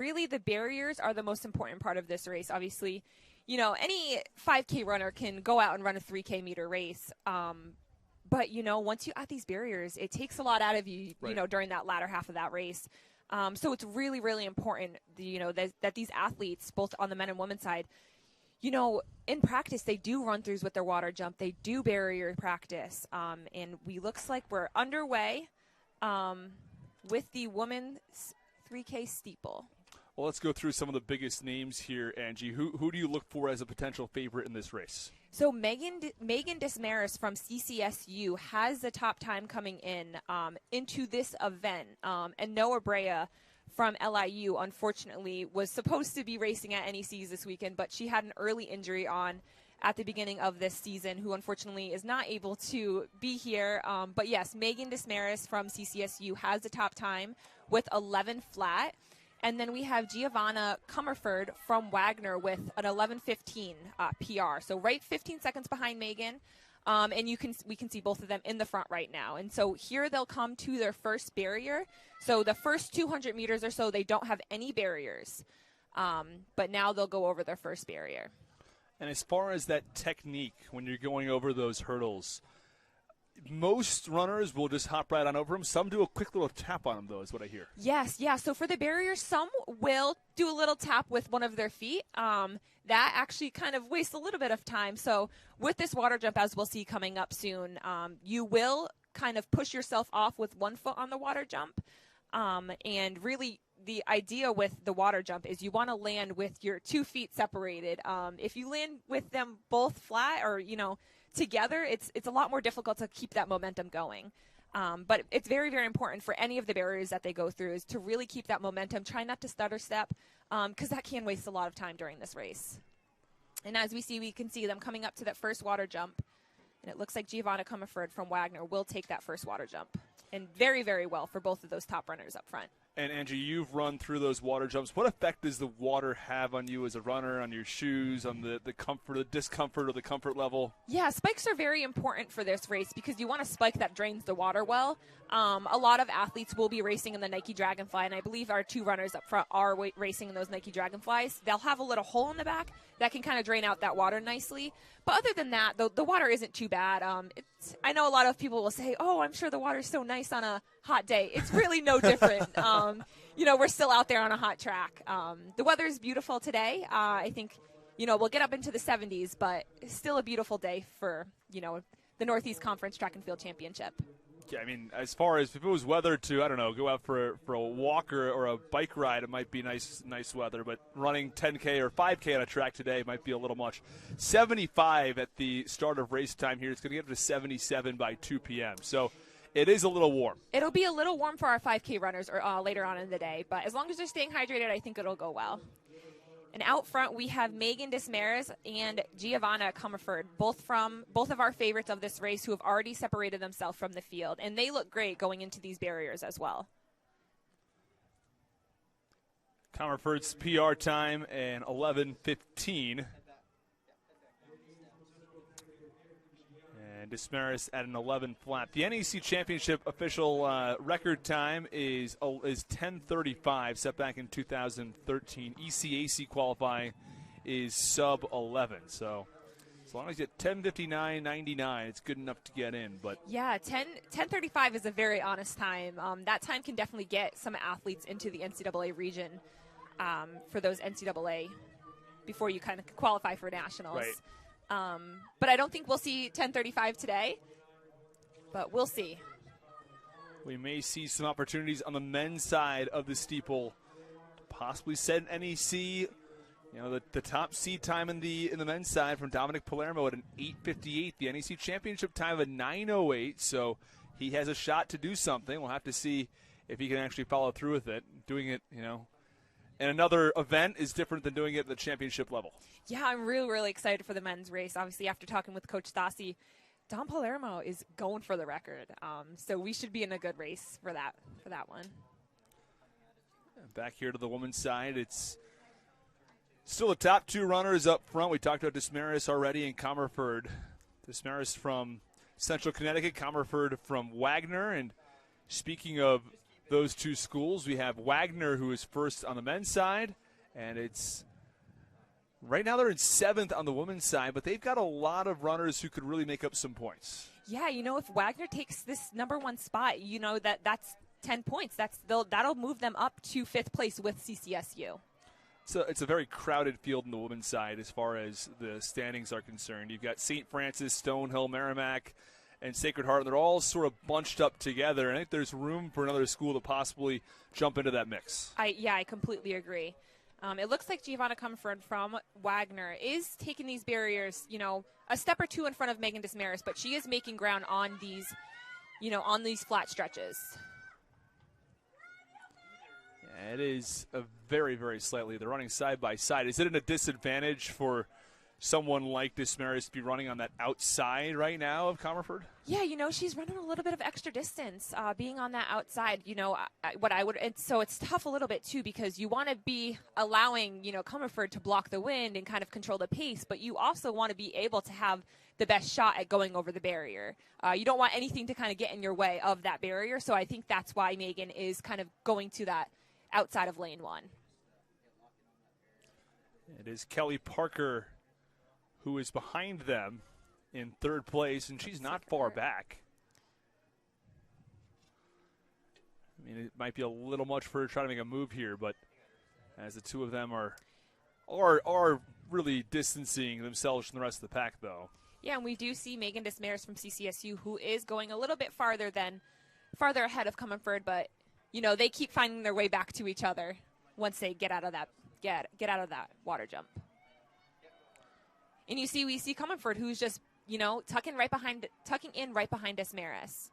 Really, the barriers are the most important part of this race. Obviously, you know, any 5K runner can go out and run a 3K meter race. But, you know, once you add these barriers, it takes a lot out of you, right. you know, during that latter half of that race. So it's really, really important, you know, that these athletes, both on the men and women's side, you know, in practice, they do run-throughs with their water jump. They do barrier practice. And looks like we're underway with the women's 3K steeple. Well, let's go through some of the biggest names here, Angie. Who do you look for as a potential favorite in this race? So Megan Dismaris from CCSU has the top time coming into this event. And Noah Brea from LIU, unfortunately, was supposed to be racing at NECs this weekend, but she had an early injury at the beginning of this season, who unfortunately is not able to be here. But yes, Megan Dismaris from CCSU has the top time with 11 flat. And then we have Giovanna Comerford from Wagner with an 11:15 PR. So right 15 seconds behind Megan. And we can see both of them in the front right now. And so here they'll come to their first barrier. So the first 200 meters or so, they don't have any barriers. But now they'll go over their first barrier. And as far as that technique, when you're going over those hurdles, most runners will just hop right on over them. Some do a quick little tap on them, though, is what I hear. Yes, yeah. So for the barriers, some will do a little tap with one of their feet. That actually kind of wastes a little bit of time. So with this water jump, as we'll see coming up soon, you will kind of push yourself off with one foot on the water jump. And really, the idea with the water jump is you want to land with your 2 feet separated. If you land with them both flat or, you know, together, it's a lot more difficult to keep that momentum going. But it's very, very important for any of the barriers that they go through is to really keep that momentum. Try not to stutter step because that can waste a lot of time during this race. And as we can see them coming up to that first water jump. And it looks like Giovanna Comerford from Wagner will take that first water jump. And very, very well for both of those top runners up front. And, Angie, you've run through those water jumps. What effect does the water have on you as a runner, on your shoes, on the comfort, the discomfort, or the comfort level? Yeah, spikes are very important for this race because you want a spike that drains the water well. A lot of athletes will be racing in the Nike Dragonfly, and I believe our 2 runners up front are racing in those Nike Dragonflies. They'll have a little hole in the back that can kind of drain out that water nicely. But other than that, the water isn't too bad. I know a lot of people will say, oh, I'm sure the water's so nice on a hot day. It's really no different. You know, we're still out there on a hot track. The weather is beautiful today. I think, you know, we'll get up into the 70s, but it's still a beautiful day for, you know, the Northeast Conference Track and Field Championship. Yeah, I mean, as far as if it was weather to, I don't know, go out for a walk or a bike ride, it might be nice weather. But running 10K or 5K on a track today might be a little much. 75 at the start of race time here. It's going to get up to 77 by 2 p.m. So it is a little warm. It'll be a little warm for our 5K runners later on in the day. But as long as they're staying hydrated, I think it'll go well. And out front, we have Megan Dismaris and Giovanna Comerford, both of our favorites of this race who have already separated themselves from the field. And they look great going into these barriers as well. Comerford's PR time and 11:15. And Dismaris at an 11 flat. The NEC Championship official record time is 10:35, set back in 2013. ECAC qualifying is sub 11. So as long as you get 10:59.99, it's good enough to get in. But yeah, 10:35 is a very honest time. That time can definitely get some athletes into the NCAA region for those NCAA before you kind of qualify for nationals. Right. But I don't think we'll see 10:35 today, but we'll see. We may see some opportunities on the men's side of the steeple to possibly set NEC. You know, the top seed time in the men's side from Dominic Palermo at an 8:58. The NEC championship time of a 9:08. So he has a shot to do something. We'll have to see if he can actually follow through with it. Doing it, you know, in another event is different than doing it at the championship level. Yeah, I'm really, really excited for the men's race. Obviously, after talking with Coach Stassi, Dom Palermo is going for the record. So we should be in a good race for that one. Back here to the women's side, it's still the top 2 runners up front. We talked about Dismaris already and Comerford. Dismaris from Central Connecticut, Comerford from Wagner. And speaking of those two schools. We have Wagner, who is first on the men's side, and it's right now they're in 7th on the women's side, but they've got a lot of runners who could really make up some points. Yeah, if Wagner takes this number 1 spot, that's 10 points. That'll move them up to 5th place with CCSU. So it's a very crowded field in the women's side as far as the standings are concerned. You've got St. Francis, Stonehill, Merrimack, and Sacred Heart. They're all sort of bunched up together, and I think there's room for another school to possibly jump into that mix. I completely agree. It looks like Giovanna Comerford from Wagner is taking these barriers, a step or two in front of Megan Desmarais, but she is making ground on these, on these flat stretches. Yeah, it is a very, very slightly. They're running side by side. Is it a disadvantage for someone like Desmarais to be running on that outside right now of Comerford? Yeah, she's running a little bit of extra distance, being on that outside. So it's tough a little bit too, because you want to be allowing, Comerford to block the wind and kind of control the pace, but you also want to be able to have the best shot at going over the barrier. You don't want anything to kind of get in your way of that barrier. So I think that's why Megan is kind of going to that outside of lane 1. It is Kelly Parker who is behind them in 3rd place, and she's not far back. I mean, it might be a little much for her to try to make a move here, but as the two of them are really distancing themselves from the rest of the pack, though. Yeah, and we do see Megan Desmarais from CCSU, who is going a little bit farther ahead of Comerford, but they keep finding their way back to each other once they get out of that water jump. And we see Comerford, who's just, tucking in right behind Desmarais.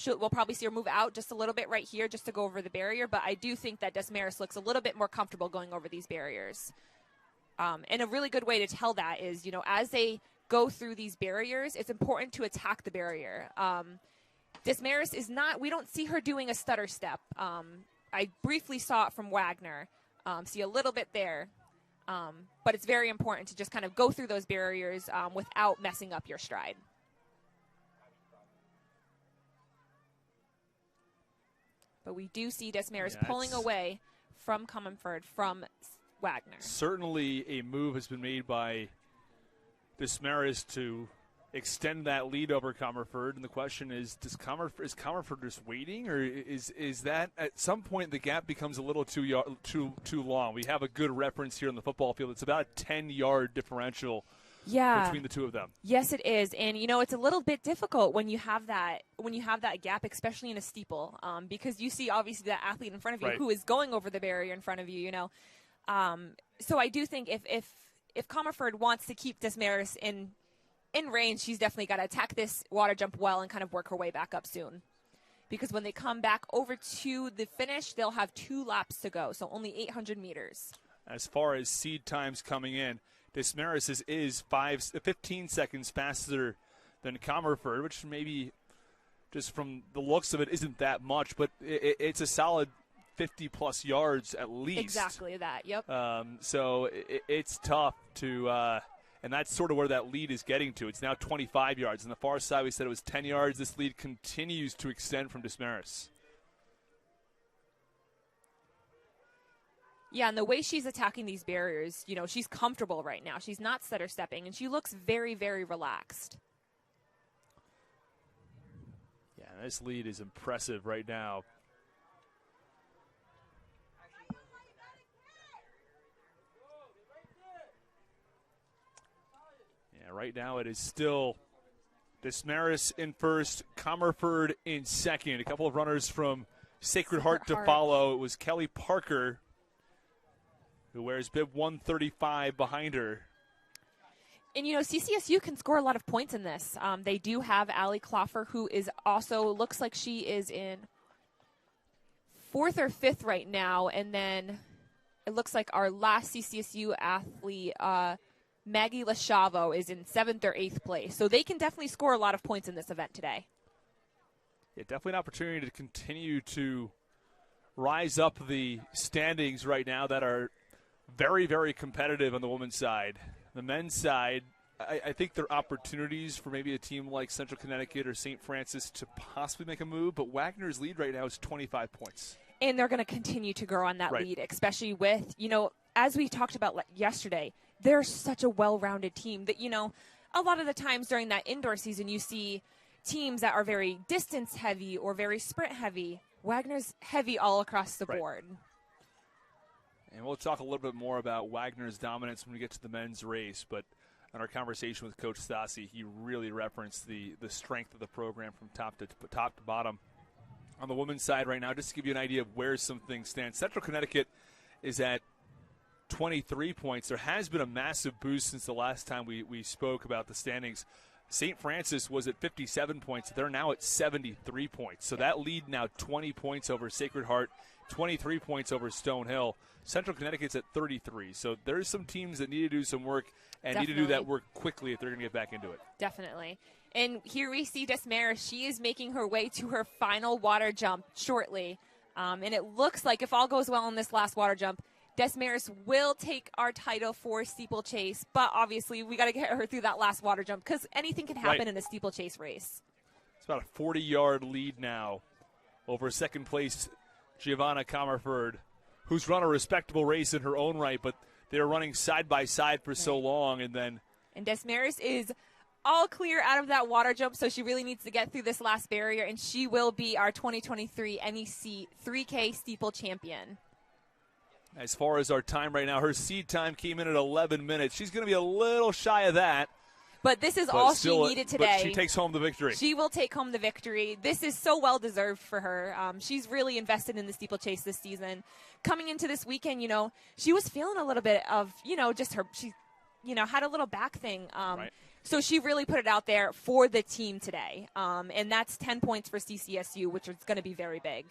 We'll probably see her move out just a little bit right here just to go over the barrier, but I do think that Desmarais looks a little bit more comfortable going over these barriers. And a really good way to tell that is, as they go through these barriers, it's important to attack the barrier. Desmarais we don't see her doing a stutter step. I briefly saw it from Wagner, see a little bit there. But it's very important to just kind of go through those barriers without messing up your stride. But we do see Desmarais pulling away from Comerford from Wagner. Certainly a move has been made by Desmarais to extend that lead over Comerford, and the question is Comerford just waiting, or is that at some point the gap becomes a little too long? We have a good reference here on the football field. It's about a 10-yard differential between the two of them. Yes, it is, and it's a little bit difficult when you have that gap, especially in a steeple, because you see obviously that athlete in front of you who is going over the barrier in front of you. So I do think if Comerford wants to keep Desmarais in range, she's definitely got to attack this water jump well and kind of work her way back up soon. Because when they come back over to the finish, they'll have 2 laps to go, so only 800 meters. As far as seed times coming in, Desmarais is 15 seconds faster than Comerford, which maybe just from the looks of it isn't that much, but it's a solid 50-plus yards at least. Exactly that, yep. So it's tough to and that's sort of where that lead is getting to. It's now 25 yards. On the far side, we said it was 10 yards. This lead continues to extend from Desmarais. Yeah, and the way she's attacking these barriers, she's comfortable right now. She's not stutter stepping, and she looks very, very relaxed. Yeah, this lead is impressive right now. Right now it is still Desmarais in first, Comerford in second. A couple of runners from Sacred Heart to follow. It was Kelly Parker, who wears bib 135 behind her. And, CCSU can score a lot of points in this. They do have Allie Cloffer, who is also, looks like she is in 4th or 5th right now. And then it looks like our last CCSU athlete, Maggie Lachavo, is in 7th or 8th place. So they can definitely score a lot of points in this event today. Yeah, definitely an opportunity to continue to rise up the standings right now that are very, very competitive on the women's side. The men's side, I think there are opportunities for maybe a team like Central Connecticut or St. Francis to possibly make a move, but Wagner's lead right now is 25 points. And they're going to continue to grow on that Right. lead, especially with, as we talked about yesterday, they're such a well-rounded team that, a lot of the times during that indoor season, you see teams that are very distance heavy or very sprint heavy. Wagner's heavy all across the board. And we'll talk a little bit more about Wagner's dominance when we get to the men's race, but in our conversation with Coach Stassi, he really referenced the strength of the program from top to bottom. On the women's side right now, just to give you an idea of where some things stand, Central Connecticut is at 23 points. There has been a massive boost since the last time we spoke about the standings. St. Francis was at 57 points. They're now at 73 points. So that lead now 20 points over Sacred Heart, 23 points over Stonehill. Central Connecticut's at 33. So there's some teams that need to do some work and need to do that work quickly if they're going to get back into it. Definitely. And here we see Desmarais. She is making her way to her final water jump shortly. And it looks like if all goes well in this last water jump, Desmarais will take our title for steeplechase. But obviously, we got to get her through that last water jump because anything can happen in a steeplechase race. It's about a 40-yard lead now over second place Giovanna Comerford, who's run a respectable race in her own right, but they're running side by side for so long. And Desmarais is all clear out of that water jump, so she really needs to get through this last barrier, and she will be our 2023 NEC 3K steeple champion. As far as our time right now, her seed time came in at 11 minutes. She's going to be a little shy of that. But this is all she needed today. But she takes home the victory. She will take home the victory. This is so well-deserved for her. She's really invested in the steeplechase this season. Coming into this weekend, she was feeling a little bit of, just her, she, had a little back thing. Right. So she really put it out there for the team today. And that's 10 points for CCSU, which is going to be very big.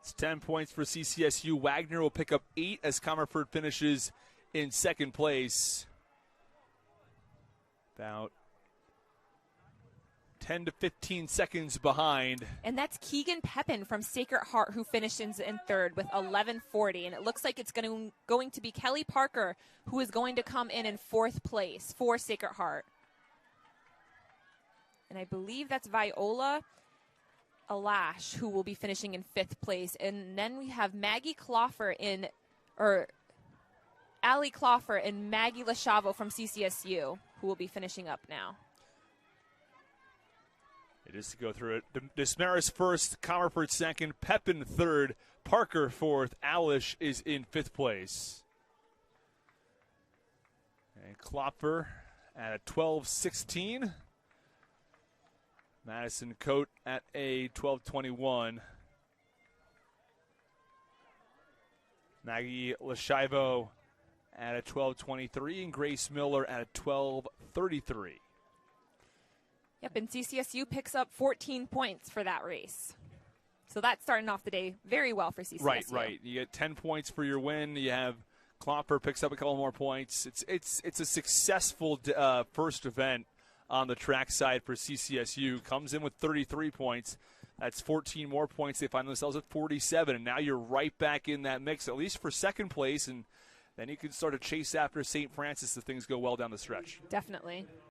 It's 10 points for CCSU. Wagner will pick up 8 as Comerford finishes in second place. About 10 to 15 seconds behind. And that's Keegan Pepin from Sacred Heart who finishes in third with 11:40. And it looks like it's going to be Kelly Parker who is going to come in fourth place for Sacred Heart. And I believe that's Viola Alash who will be finishing in fifth place. And then we have Maggie Cloffer Allie Cloffer and Maggie Lachavo from CCSU who will be finishing up now. It is to go through it. Desmarais first, Comerford second, Pepin third, Parker fourth, Alish is in fifth place. And Klopfer at a 12:16. Madison Coate at a 12:21. Maggie Lashivo at a 12:23, and Grace Miller at a 12:33. Yep, and CCSU picks up 14 points for that race. So that's starting off the day very well for CCSU. Right. You get 10 points for your win. You have Klopper picks up a couple more points. It's a successful first event on the track side for CCSU. Comes in with 33 points. That's 14 more points. They find themselves at 47, and now you're right back in that mix, at least for second place, and then you can start to chase after St. Francis if things go well down the stretch. Definitely.